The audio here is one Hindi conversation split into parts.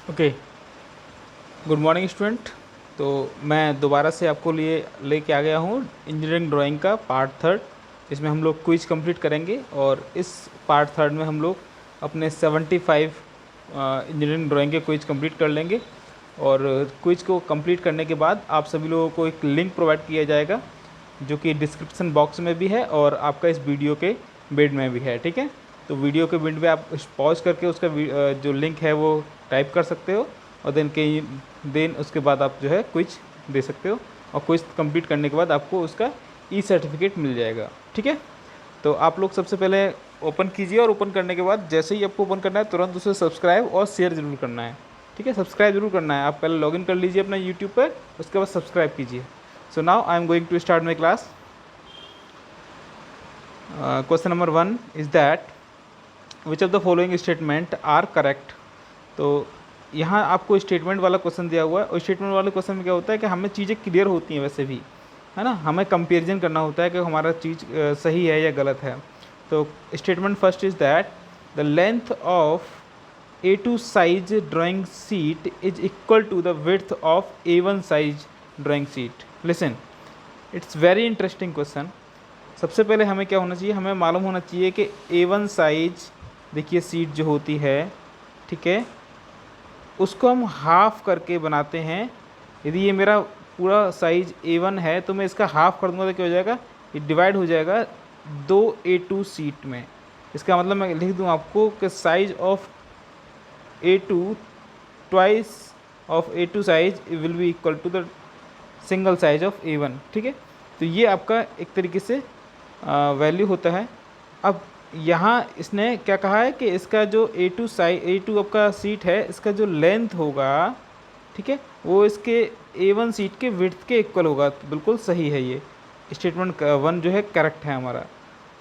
Okay, good morning student. तो मैं दोबारा से आपको लेके आ गया हूँ इंजीनियरिंग ड्राइंग का पार्ट थर्ड। इसमें हम लोग क्विज कंप्लीट करेंगे और इस पार्ट थर्ड में हम लोग अपने 75 इंजीनियरिंग ड्राइंग के क्विज कंप्लीट कर लेंगे। और क्विज को कंप्लीट करने के बाद आप सभी लोगों को एक लिंक प्रोवाइड किया जाएगा जो कि डिस्क्रिप्शन बॉक्स में भी है और आपका इस वीडियो के बेड में भी है। ठीक है, तो वीडियो के बेड में आप पॉज करके उसका जो लिंक है वो टाइप कर सकते हो और देन उसके बाद आप जो है क्विज दे सकते हो और क्विज कंप्लीट करने के बाद आपको उसका ई सर्टिफिकेट मिल जाएगा। ठीक है, तो आप लोग सबसे पहले ओपन कीजिए और ओपन करने के बाद जैसे ही आपको ओपन करना है तुरंत उसे सब्सक्राइब और शेयर जरूर करना है। ठीक है, सब्सक्राइब जरूर करना है। आप पहले लॉगिन कर लीजिए अपना यूट्यूब पर, उसके बाद सब्सक्राइब कीजिए। So now I am going to start my class. Question number 1 is that which of the following statement are correct. तो यहाँ आपको स्टेटमेंट वाला क्वेश्चन दिया हुआ है और स्टेटमेंट वाले क्वेश्चन में क्या होता है कि हमें चीज़ें क्लियर होती हैं वैसे भी, है ना। हमें कंपेरिजन करना होता है कि हमारा चीज़ सही है या गलत है। तो statement first is that the length of A2 size drawing sheet is equal to the width of A1 size drawing sheet. Listen, it's very interesting question. सबसे पहले हमें क्या होना चाहिए, हमें मालूम होना चाहिए कि A1 साइज, देखिए सीट जो होती है, ठीक है, उसको हम हाफ करके बनाते हैं। यदि ये मेरा पूरा साइज A1 है तो मैं इसका हाफ कर दूंगा तो क्या हो जाएगा, ये डिवाइड हो जाएगा 2 A2 सीट में। इसका मतलब मैं लिख दूँ आपको कि size of A2 twice of A2 size will be equal to the single size of A1। ठीक है, तो ये आपका एक तरीके से वैल्यू होता है। अब यहाँ इसने क्या कहा है कि इसका जो A2 आपका सीट है, इसका जो लेंथ होगा, ठीक है, वो इसके A1 सीट के विड्थ के इक्वल होगा। तो बिल्कुल सही है, ये स्टेटमेंट 1 जो है करेक्ट है हमारा।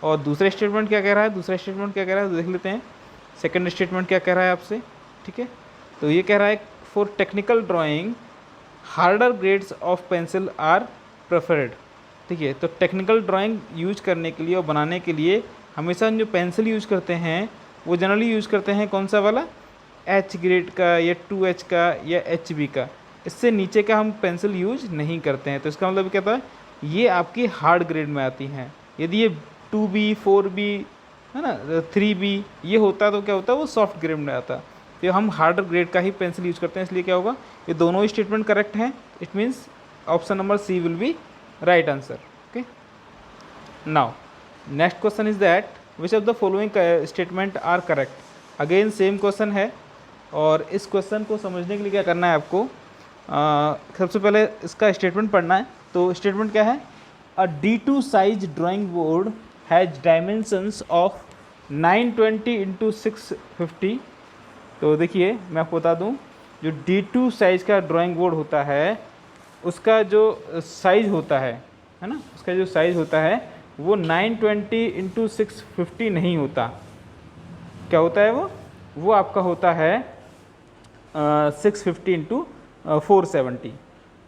और दूसरा स्टेटमेंट क्या कह रहा है, तो देख लेते हैं। सेकंड स्टेटमेंट क्या कह रहा है आपसे, ठीक है, तो ये कह रहा है for technical drawing harder grades of pencil are preferred. ठीक है, तो टेक्निकल ड्राइंग यूज करने के लिए और बनाने के लिए हमेशा जो पेंसिल यूज करते हैं वो जनरली यूज करते हैं कौन सा वाला, H ग्रेड का या 2H का या HB का। इससे नीचे का हम पेंसिल यूज नहीं करते हैं। तो इसका मतलब क्या था, ये आपकी हार्ड ग्रेड में आती हैं। यदि ये 2B 4B है ना, 3B ये होता तो क्या होता, वो सॉफ्ट ग्रेड में आता। तो हम हार्डर ग्रेड का ही पेंसिल यूज करते हैं, इसलिए क्या होगा, ये दोनों स्टेटमेंट करेक्ट हैं। It means option number C will be right answer. Okay, now next question is that which of the following statement are correct. Again same question है और इस क्वेश्चन को समझने के लिए क्या करना है आपको, सबसे पहले इसका स्टेटमेंट पढ़ना है। तो स्टेटमेंट क्या है, अ D2 size drawing board has dimensions of 920 into 650। तो देखिए मैं आपको बता दूं, जो D2 साइज़ का ड्राइंग बोर्ड होता है उसका जो साइज़ होता है ना, उसका जो साइज़ होता है वो 920 इंटू 650 नहीं होता। क्या होता है वो आपका होता है 650 इंटू 470।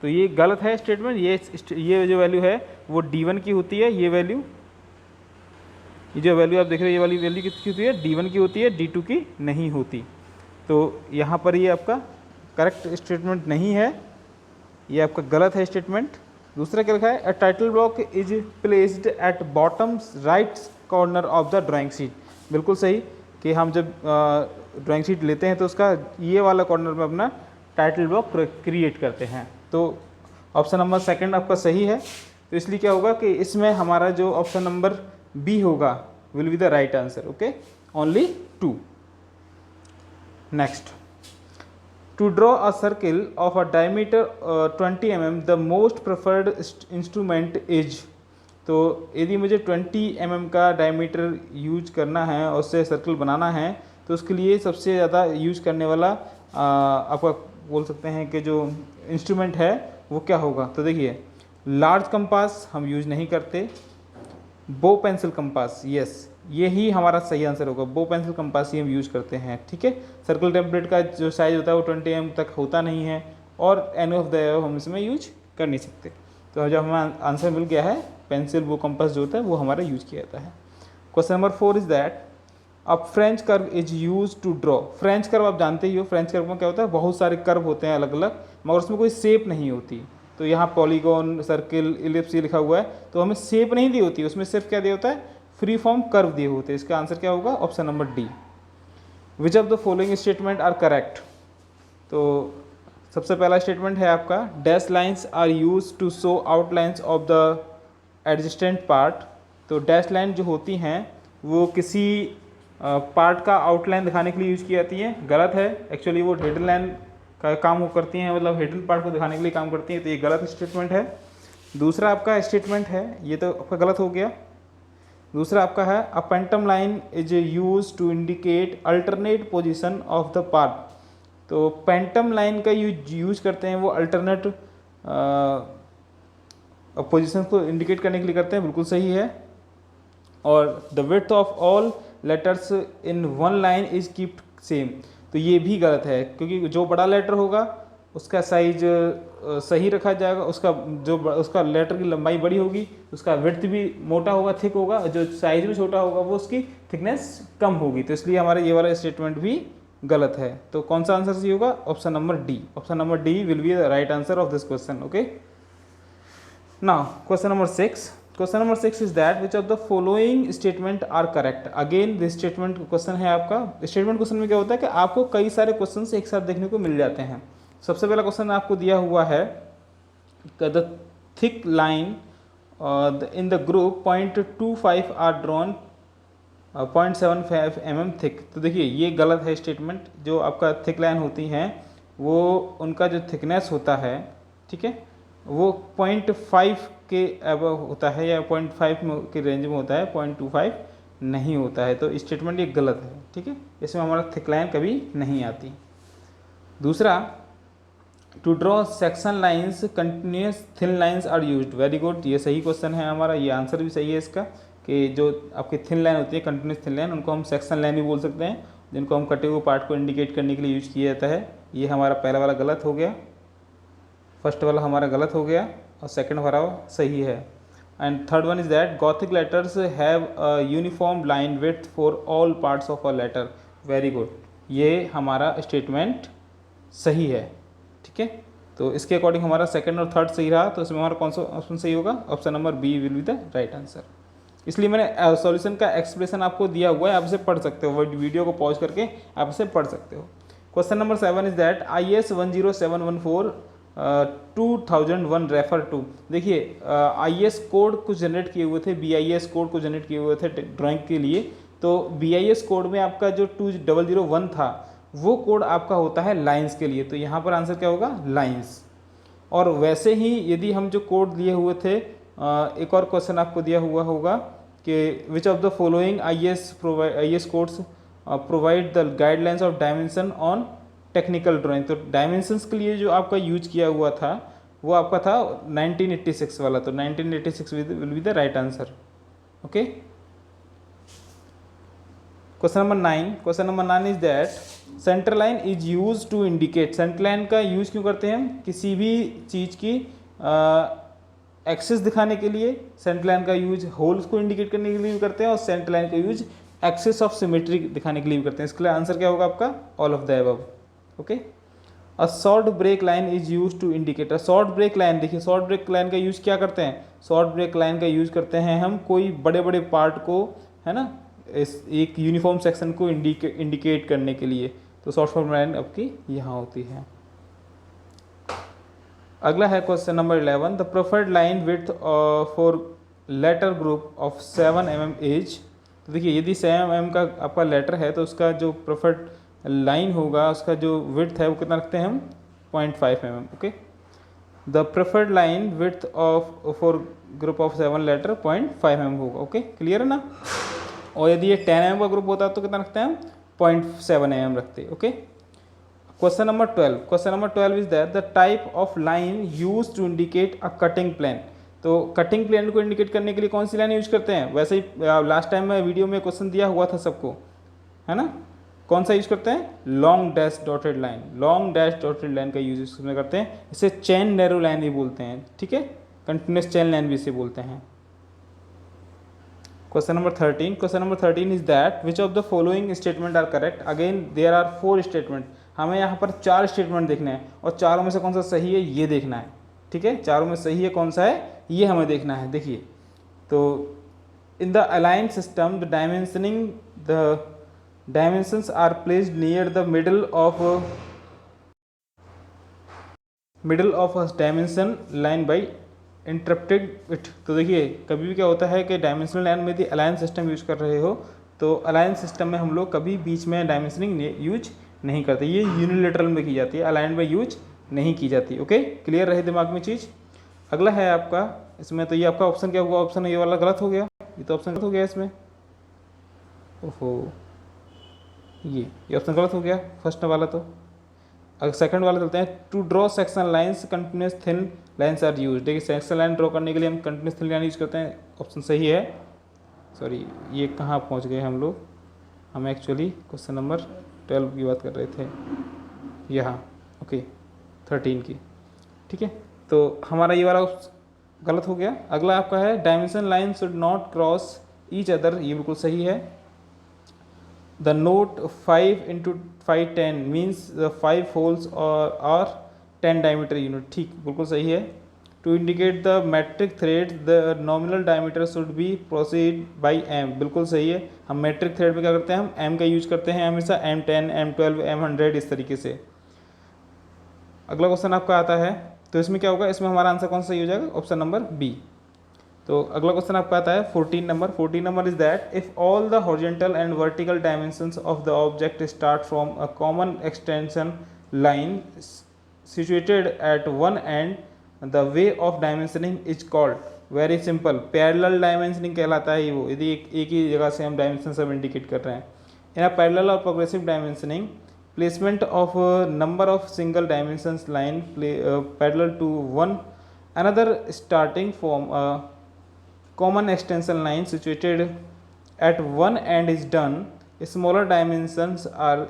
तो ये गलत है स्टेटमेंट। ये जो वैल्यू है वो D1 की होती है। ये जो वैल्यू आप देख रहे हैं, ये वाली वैल्यू किसकी होती है, D1 की होती है, D2 की नहीं होती। तो यहाँ पर ये आपका करेक्ट स्टेटमेंट नहीं है, ये आपका गलत है स्टेटमेंट। दूसरा क्या लिखा है, a title block is placed at bottom right corner of the drawing sheet. बिल्कुल सही, कि हम जब ड्राइंग शीट लेते हैं तो उसका ये वाला कॉर्नर में अपना टाइटल ब्लॉक क्रिएट करते हैं। तो ऑप्शन नंबर सेकंड आपका सही है। तो इसलिए क्या होगा कि इसमें हमारा जो ऑप्शन नंबर B होगा will be the right answer. Okay, only 2। Next, to draw a circle of a diameter 20 mm, the most preferred instrument is। तो यदि मुझे 20 mm का डायमीटर यूज करना है और उससे सर्कल बनाना है तो उसके लिए सबसे ज़्यादा यूज करने वाला आपका बोल सकते हैं कि जो इंस्ट्रूमेंट है वो क्या होगा। तो देखिए, लार्ज कंपास हम यूज नहीं करते, बो पेंसिल कंपास, यस यही हमारा सही आंसर होगा। बो पेंसिल कंपास ही हम यूज करते हैं। ठीक है, सर्कल टेम्पलेट का जो साइज होता है वो 20 mm तक होता नहीं है और एनी ऑफ द हम इसमें यूज कर नहीं सकते। तो जब हमें आंसर मिल गया है, पेंसिल वो कंपास जो होता है वो हमारा यूज किया जाता है। क्वेश्चन नंबर 4 इज दैट अब French curve is use to draw. French curve आप जानते ही हो, फ्रेंच कर्व में क्या होता है, बहुत सारे कर्व होते हैं अलग अलग, मगर उसमें कोई शेप नहीं होती। तो यहाँ पॉलीगॉन, सर्किल, इलिप्स लिखा हुआ है, तो हमें शेप नहीं दी होती, उसमें सिर्फ क्या दिया होता है, फ्री फॉर्म कर्व दिए होते हैं। इसका आंसर क्या होगा, option number D. Which of the following statement are correct. तो सबसे पहला स्टेटमेंट है आपका, dash lines are use to show outlines of the adjacent part. तो डैश लाइन जो होती हैं वो किसी पार्ट का आउटलाइन दिखाने के लिए यूज की जाती है। गलत है, एक्चुअली वो हिडन लाइन का काम वो करती हैं, मतलब हिडन पार्ट को दिखाने के लिए काम करती हैं, तो ये गलत स्टेटमेंट है। दूसरा आपका स्टेटमेंट है, ये तो आपका गलत हो गया। दूसरा आपका है, a phantom line is use to indicate alternate position of the part. तो पेंटम लाइन का यूज करते हैं वो अल्टरनेट पोजिशन को इंडिकेट करने के लिए करते हैं, बिल्कुल सही है। और the width of all letters in one line is keeped same, तो ये भी गलत है, क्योंकि जो बड़ा लेटर होगा उसका साइज सही रखा जाएगा, उसका लेटर की लंबाई बड़ी होगी, उसका विड्थ भी मोटा होगा, थिक होगा, जो साइज भी छोटा होगा वो उसकी थिकनेस कम होगी। तो इसलिए हमारा ये वाला स्टेटमेंट भी गलत है। तो कौन सा आंसर सही होगा, option number D. Option number D will be the right answer of this question. Okay, now question number 6। Question number 6 is that which of the following statement are correct. Again this statement question है आपका। स्टेटमेंट क्वेश्चन में क्या होता है कि आपको कई सारे क्वेश्चन एक साथ देखने को मिल जाते हैं। सबसे पहला क्वेश्चन आपको दिया हुआ है, the thick line in the group 0.25 are drawn 0.75 mm thick. तो देखिए ये गलत है स्टेटमेंट। जो आपका थिक लाइन होती हैं वो उनका जो थिकनेस होता है, ठीक है, वो 0.5 के अबव होता है या 0.5 के रेंज में होता है, 0.25 नहीं होता है। तो स्टेटमेंट ये गलत है, ठीक है, इसमें हमारा थिक लाइन कभी नहीं आती। दूसरा, to draw section lines continuous thin lines are used. Very good, ये सही क्वेश्चन है हमारा, ये आंसर भी सही है इसका, कि जो आपकी थिन लाइन होती है, कंटिन्यूस थिन लाइन, उनको हम सेक्शन लाइन भी बोल सकते हैं, जिनको हम कटे हुए पार्ट को इंडिकेट करने के लिए यूज किया जाता है। ये हमारा पहला वाला गलत हो गया, फर्स्ट वाला हमारा गलत हो गया और सेकंड हमारा सही है। And third one is that gothic letters have a uniform line width for all parts of a letter. Very good, ये हमारा स्टेटमेंट सही है, ठीक है। तो इसके अकॉर्डिंग हमारा सेकंड और थर्ड सही रहा, तो इसमें हमारा कौन सा ऑप्शन सही होगा, option number B will be the right answer. इसलिए मैंने सॉल्यूशन का एक्सप्रेशन आपको दिया हुआ है, आप इसे पढ़ सकते हो, वीडियो को पॉज करके आप इसे पढ़ सकते हो। Question number 7 is that IS 10714 2001 refer to. देखिए IS कोड कुछ जनरेट किए हुए थे, BIS कोड को जनरेट किए हुए थे ड्राइंग के लिए। तो BIS कोड में आपका जो 2001 था वो कोड आपका होता है लाइंस के लिए, तो यहाँ पर आंसर क्या होगा, लाइंस। और वैसे ही यदि हम जो कोड दिए हुए थे, एक और क्वेश्चन आपको दिया हुआ होगा कि विच of the following IS codes provide the guidelines of dimension on technical drawing. तो डायमेंशंस के लिए जो आपका यूज किया हुआ था वो आपका था 1986 वाला, तो 1986 will be the right answer. Okay, question number 9। Question number 9 is that centre line is use to indicate. Centre line का यूज क्यों करते हैं हम, किसी भी चीज़ की एक्सिस दिखाने के लिए सेंटर लाइन का यूज होल्स को इंडिकेट करने के लिए भी करते हैं, और सेंटर लाइन का यूज एक्सिस ऑफ सिमेट्री दिखाने के लिए भी करते हैं। इसके लिए आंसर क्या होगा आपका, all of the above. Okay, a short break line is use to indicate. A short break line, देखिए शॉर्ट ब्रेक लाइन का यूज क्या करते हैं, शॉर्ट ब्रेक लाइन का यूज करते हैं हम कोई बड़े बड़े पार्ट को, है ना, इस एक यूनिफॉर्म सेक्शन को इंडिकेट करने के लिए। तो शॉर्ट फॉर्म लाइन आपकी यहाँ होती है। अगला है question number 11। The preferred line width for letter group of 7 mm edge. तो देखिए यदि 7 mm का आपका लेटर है तो उसका जो प्रेफर्ड लाइन होगा, उसका जो विड्थ है वो कितना रखते हैं हम, 0.5 mm। Okay, the preferred line width of for group of 7 letter 0.5 mm होगा। ओके, क्लियर है ना। और यदि ये 10 mm का ग्रुप होता है तो कितना रखते हैं हम, 0.7 mm रखते हैं। Okay, question number 12। Question number 12 is that the type of line use to indicate a cutting plane. तो कटिंग प्लेन को इंडिकेट करने के लिए कौन सी लाइन यूज करते हैं, वैसे ही लास्ट टाइम में वीडियो में क्वेश्चन दिया हुआ था सबको, है ना, कौन सा यूज करते हैं, long dash dotted line. Long dash dotted line का यूज इसमें करते हैं, इसे चेन नैरो लाइन भी बोलते हैं, ठीक है, कंटिन्यूस चेन लाइन भी इसे बोलते हैं। Question number 13 is that which of the following statement are correct. Again there are 4 statement, हमें यहाँ पर 4 स्टेटमेंट देखने हैं और चारों में से कौन सा सही है ये देखना है। ठीक है, चारों में सही है कौन सा है ये हमें देखना है। देखिए, तो in the align system the dimensions are placed near the middle of a dimension line by interrupted it. तो देखिए, कभी भी क्या होता है कि डायमेंशनल लाइन में यदि अलाइन सिस्टम यूज कर रहे हो तो अलाइन सिस्टम में हम लोग कभी बीच में डायमेंशनिंग यूज नहीं करते, ये यूनिलेटरल में की जाती है, अलाइन में यूज नहीं की जाती। ओके, क्लियर रहे दिमाग में चीज़। अगला है आपका इसमें, तो ये आपका ऑप्शन क्या हुआ, ऑप्शन ये वाला गलत हो गया, ये तो ऑप्शन गलत हो गया इसमें। ओहो, ये ऑप्शन गलत हो गया फर्स्ट वाला। तो अगर सेकंड वाला चलते हैं, to draw section lines continuous thin lines are use. देखिए, सेक्शन लाइन ड्रॉ करने के लिए हम कंटिन्यूस थिन लाइन यूज करते हैं, ऑप्शन सही है। सॉरी, ये कहाँ पहुँच गए हम लोग, हम एक्चुअली क्वेश्चन नंबर 12 की बात कर रहे थे यहाँ। ओके, 13 की। ठीक है, तो हमारा ये वाला गलत हो गया। अगला आपका है dimension line should not cross each other, ये बिल्कुल सही है। The note 5 into 5 10 means the 5 holes और 10 डायमीटर यूनिट, ठीक बिल्कुल सही है। To indicate the metric thread the nominal diameter should be proceed by M, बिल्कुल सही है। हम मेट्रिक थ्रेड में क्या करते हैं, हम एम का यूज करते हैं हमेशा, M10 M12 M100 इस तरीके से। अगला क्वेश्चन आपका आता है, तो इसमें क्या होगा, इसमें हमारा आंसर कौन सा सही हो जाएगा, ऑप्शन नंबर बी। तो अगला क्वेश्चन आपका आता है 14 number is that if all the horizontal and vertical dimensions of the object start from a common extension line situated at one and the way of dimensioning is called, very simple, parallel dimensioning कहलाता है ये वो, यदि एक ही जगह से हम डायमेंशन सब इंडिकेट कर रहे हैं। इन पैरेलल और progressive dimensioning placement of number of single dimensions line parallel to one another starting from a common extension line situated at one end is done, smaller dimensions are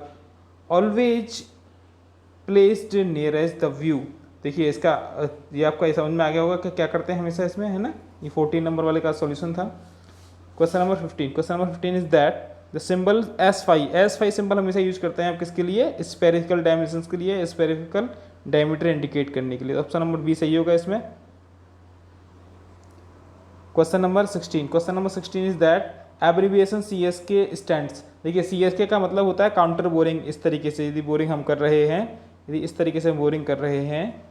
always placed nearest the view। देखिए, इसका ये आपका समझ में आ गया होगा कि क्या करते हैं हमेशा इसमें, है ना। ये 14 नंबर वाले का सॉल्यूशन था। Question number 15 is that the symbol S5 symbol हमेशा यूज करते हैं आप किसके लिए, स्फेरिकल डायमेंशंस के लिए, स्फेरिकल डायमीटर इंडिकेट करने के लिए। ऑप्शन नंबर बी सही होगा इसमें। Question number 16 is that abbreviation CSK stands. देखिए, CSK का मतलब होता है काउंटर बोरिंग। इस तरीके से यदि बोरिंग हम कर रहे हैं, यदि इस तरीके से बोरिंग कर रहे हैं,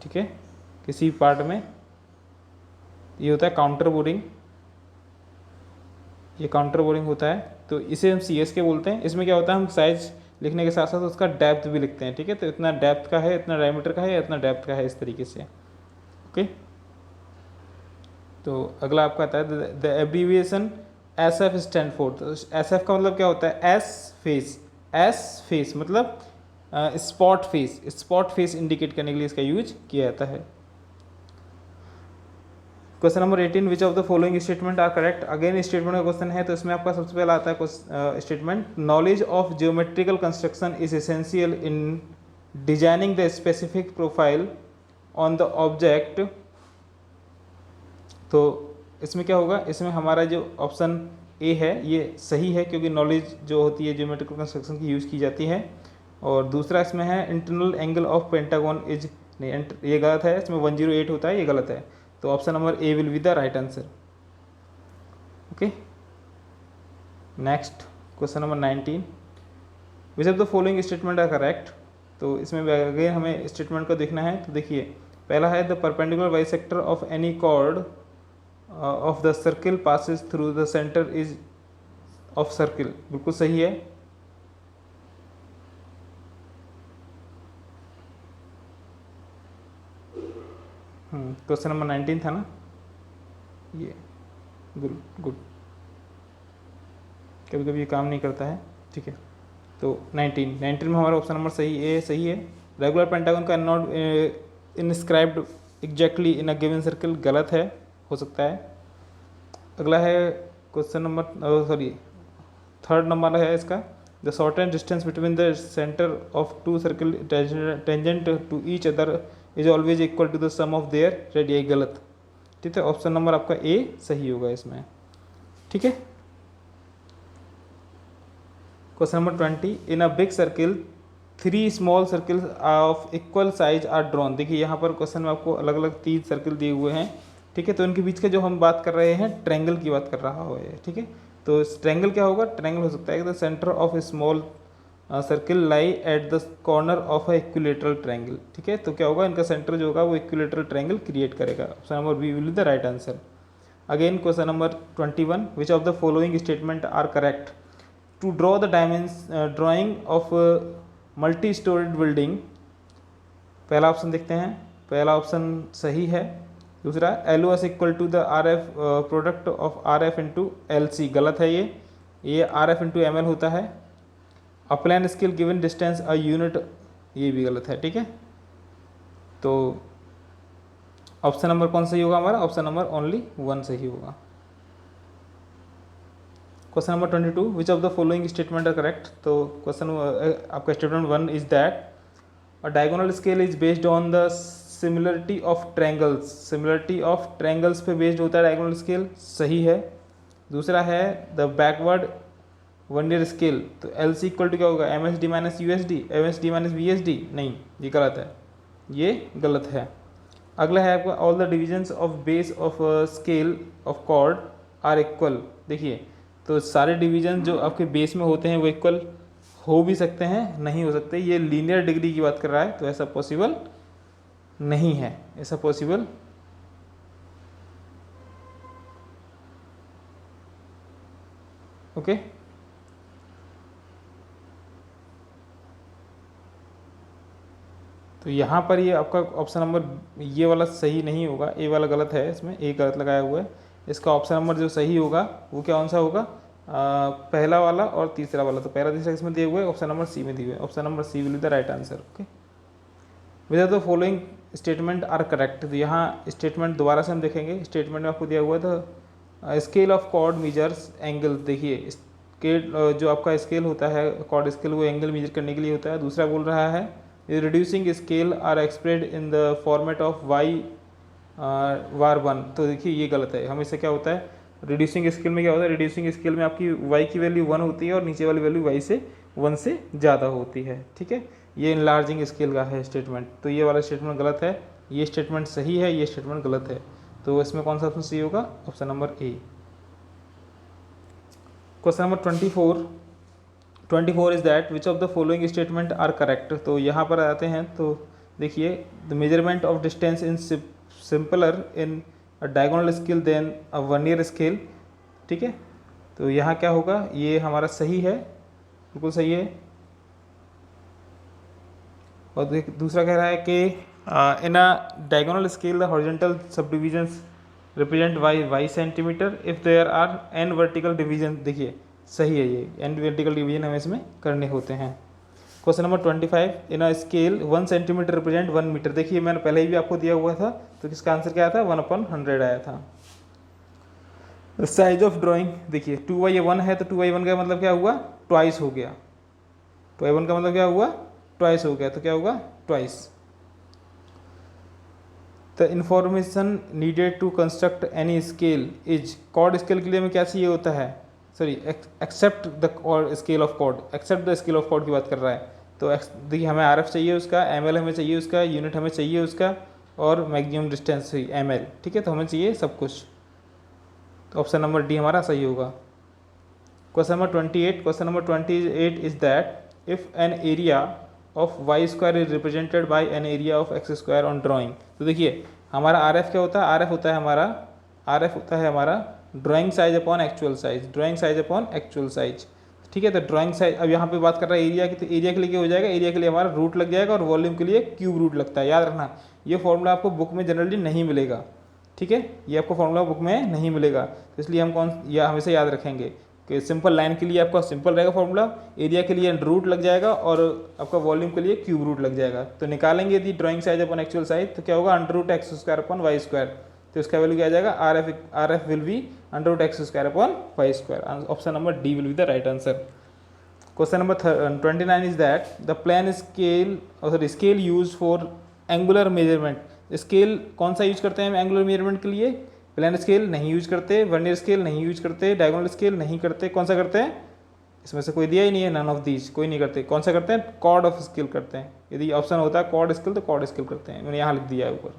ठीक है, किसी पार्ट में, ये होता है काउंटर बोरिंग, ये काउंटर बोरिंग होता है, तो इसे हम CSK बोलते हैं। इसमें क्या होता है, हम साइज लिखने के साथ साथ उसका डेप्थ भी लिखते हैं। ठीक है, तो इतना डेप्थ का है, इतना डायमीटर का है, इतना डेप्थ का है, इस तरीके से। ओके, तो अगला आपका आता है the abbreviation SF stand for. तो SF का मतलब क्या होता है, एस फेस मतलब स्पॉट फेस इंडिकेट करने के लिए इसका यूज किया जाता है। Question number 18 which of the following statement are correct. Again statement का क्वेश्चन है, तो इसमें आपका सबसे पहला आता है statement, knowledge of geometrical construction is essential in designing the specific profile on the object. तो इसमें क्या होगा, इसमें हमारा जो ऑप्शन ए है ये सही है, क्योंकि नॉलेज जो होती है जियोमेट्रिकल कंस्ट्रक्शन की यूज़ की जाती है। और दूसरा इसमें है internal angle of pentagon is, नहीं ये गलत है, इसमें 108 होता है, ये गलत है। तो option number A will be the right answer. Okay, next question number 19 which of the following statement are correct. तो इसमें अगेन हमें स्टेटमेंट को देखना है। तो देखिए, पहला है the perpendicular bisector of any chord of the circle passes through the centre is of circle, बिल्कुल सही है। क्वेश्चन नंबर 19 था ना ये, गुड, कभी कभी ये काम नहीं करता है। ठीक है, तो 19 में हमारा ऑप्शन नंबर सही है। रेगुलर पेंटागन का not inscribed exactly in a given circle, गलत है, हो सकता है। अगला है क्वेश्चन नंबर थर्ड नंबर है इसका, the shortest distance between the centre of two circle tangent to each other is always equal to the sum of their radii, गलत। ठीक है, ऑप्शन नंबर आपका ए सही होगा इसमें। ठीक है, question number 20, in a big circle 3 small circles of equal size are drawn. देखिए यहाँ पर क्वेश्चन में आपको अलग अलग 3 सर्किल दिए हुए हैं। ठीक है, तो इनके बीच का जो हम बात कर रहे हैं ट्रायंगल की बात कर रहा हो है। ठीक है, तो ट्रायंगल क्या होगा, ट्रायंगल हो सकता है the centre of A small circle lie at the corner of A equilateral triangle. ठीक है, तो क्या होगा, इनका सेंटर जो होगा वो इक्विलेटरल ट्रायंगल क्रिएट करेगा। Option number B will be the right answer. Again question number 21, which of the following statement are correct to draw the drawing of multi storied building. पहला ऑप्शन देखते हैं, पहला ऑप्शन सही है। दूसरा L O S equal to the R F product of R F into L C, गलत है ये R F into M L होता है। A plan scale given distance a unit, ये भी गलत है। ठीक है, तो ऑप्शन नंबर कौन सही होगा हमारा, ऑप्शन नंबर ओनली 1 सही होगा। Question number 22, which of the following statement are correct. तो क्वेश्चन आपका statement 1 is that a diagonal scale is based on the similarity of triangles. Similarity of triangles पे बेस्ड होता है डायगोनल स्केल, सही है। दूसरा है द बैकवर्ड वर्नियर स्केल, तो एल सी इक्वल टू क्या होगा, M S D minus U S D, M S D minus V S D, नहीं ये गलत है, ये गलत है। अगला है आपका all the divisions of base of scale of chord are equal. देखिए, तो सारे डिवीजन जो आपके बेस में होते हैं वो इक्वल हो भी सकते हैं, नहीं हो सकते। ये लीनियर डिग्री की बात कर रहा है, तो ऐसा पॉसिबल नहीं है, ऐसा पॉसिबल ओके। तो यहाँ पर ये आपका ऑप्शन नंबर ये वाला सही नहीं होगा, ए वाला गलत है, इसमें ए गलत लगाया हुआ है। इसका ऑप्शन नंबर जो सही होगा वो क्या कौन सा होगा, पहला वाला और तीसरा वाला। तो पहला तीसरा इसमें दिए हुए, ऑप्शन नंबर सी में दिए हुए, option number C will be the right answer. Okay, with the following statement are correct. तो यहाँ स्टेटमेंट दोबारा से हम देखेंगे, स्टेटमेंट में आपको दिया हुआ था scale of chord measures angle. देखिए स्केल जो आपका स्केल होता है कॉर्ड स्केल, वो एंगल मेजर करने के लिए होता है। दूसरा बोल रहा है reducing scale are expressed in the format of Y वार 1। तो देखिए ये गलत है, हमेशा क्या होता है रिड्यूसिंग स्केल में क्या होता है, रिड्यूसिंग स्केल में आपकी वाई की वैल्यू 1 होती है और नीचे वाली वैल्यू वाई से 1 से ज़्यादा होती है। ठीक है, ये इनलार्जिंग स्केल का है स्टेटमेंट, तो ये वाला स्टेटमेंट गलत है, ये स्टेटमेंट सही है, ये स्टेटमेंट गलत है। तो इसमें कौन सा ऑप्शन सही होगा, option number A. Question number 24 is that which of the following statement are correct. तो यहाँ पर आते हैं, तो देखिए the measurement of distance in simpler in a diagonal scale than a vernier scale. ठीक है, तो यहाँ क्या होगा, ये हमारा सही है, बिल्कुल सही है। और दूसरा कह रहा है कि in a diagonal scale the horizontal sub divisions represent Y centimetre if there are N vertical division. देखिए सही है, ये एन वर्टिकल डिवीजन हमें इसमें करने होते हैं। Question number 25, in a scale 1 centimetre represent 1 metre. देखिए मैंने पहले ही भी आपको दिया हुआ था, तो किसका आंसर क्या आया था, 1/100 आया था। साइज ऑफ ड्राइंग, देखिए 2/1 है, तो 2/1 का मतलब क्या हुआ, ट्वाइस हो गया। 2/1 का मतलब क्या हुआ, ट्वाइस हो गया, तो क्या होगा, twice. The information needed to construct any scale is, chord scale के लिए हमें क्या चाहिए होता है, sorry except the scale of chord, except the scale of chord की बात कर रहा है। तो देखिए हमें आर एफ चाहिए उसका, एम एल हमें चाहिए उसका, यूनिट हमें चाहिए उसका, और मैक्सिमम डिस्टेंस एम एल। ठीक है, तो हमें चाहिए सब कुछ, तो ऑप्शन नंबर डी हमारा सही होगा। Question number 28, question number 28 is that if an area of Y square is represented by an area of X square on drawing. तो देखिए हमारा आर एफ क्या होता है, आर एफ होता है हमारा drawing size upon actual size, drawing size upon actual size. ठीक है, तो ड्राइंग साइज, अब यहाँ पे बात कर रहा है एरिया की, तो एरिया के लिए क्या हो जाएगा, एरिया के लिए हमारा रूट लग जाएगा और वॉल्यूम के लिए क्यूब रूट लगता है। याद रखना ये फॉर्मूला आपको बुक में जनरली नहीं मिलेगा। ठीक है, ये आपको फॉर्मूला बुक में नहीं मिलेगा, तो इसलिए हम यह हमेशा याद रखेंगे कि सिंपल लाइन के लिए आपका सिंपल रहेगा फॉर्मूला, एरिया के लिए रूट लग जाएगा और आपका वॉल्यूम के लिए क्यूब रूट लग जाएगा। तो निकालेंगे यदि ड्राइंग साइज अपन एक्चुअल साइज, तो क्या होगा, √x² अपन y², तो इसका वैल्यू क्या आ जाएगा, R F will be √x² upon y²। Option number D will be the right answer. Question number 29 is that the plan scale और scale use for angular measurement. Scale कौन सा यूज करते हैं हम एंगुलर मेजरमेंट के लिए, प्लेन स्केल नहीं यूज करते, वर्नियर स्केल नहीं यूज करते, डायगोनल स्केल नहीं करते। कौन सा करते हैं? इसमें से कोई दिया ही नहीं है, नन ऑफ दीज, कोई नहीं करते। कौन सा करते हैं? कॉर्ड ऑफ स्केल करते हैं। यदि ऑप्शन होता है कॉर्ड स्केल तो कॉर्ड स्केल करते हैं, मैंने यहाँ लिख दिया है ऊपर।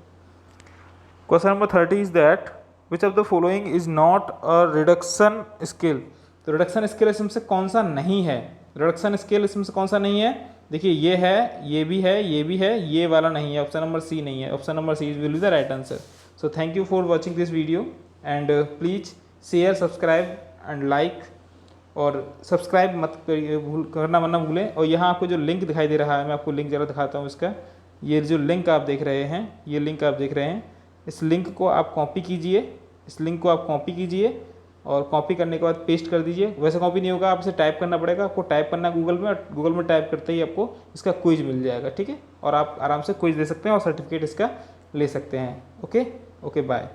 Question number 30 is that which of the following is not a reduction scale. तो रिडक्शन स्केल इसमें से कौन सा नहीं है? रिडक्शन स्केल इसमें से कौन सा नहीं है? देखिए ये है, ये भी है, ये भी है, ये वाला नहीं है। ऑप्शन नंबर सी नहीं है। Option number C will be the right answer. So thank you for watching this video and please share, subscribe and like. और सब्सक्राइब मत करिए, करना मत भूलें। और यहाँ आपको जो लिंक दिखाई दे रहा है, मैं आपको लिंक ज़रा दिखाता हूँ इसका। ये जो लिंक आप देख रहे हैं, ये लिंक आप देख रहे हैं, इस लिंक को आप कॉपी कीजिए, इस लिंक को आप कॉपी कीजिए और कॉपी करने के बाद पेस्ट कर दीजिए। वैसे कॉपी नहीं होगा, आप इसे टाइप करना पड़ेगा। आपको टाइप करना है गूगल में, और गूगल में टाइप करते ही आपको इसका क्विज मिल जाएगा, ठीक है। और आप आराम से क्विज दे सकते हैं और सर्टिफिकेट इसका ले सकते हैं। Okay, bye.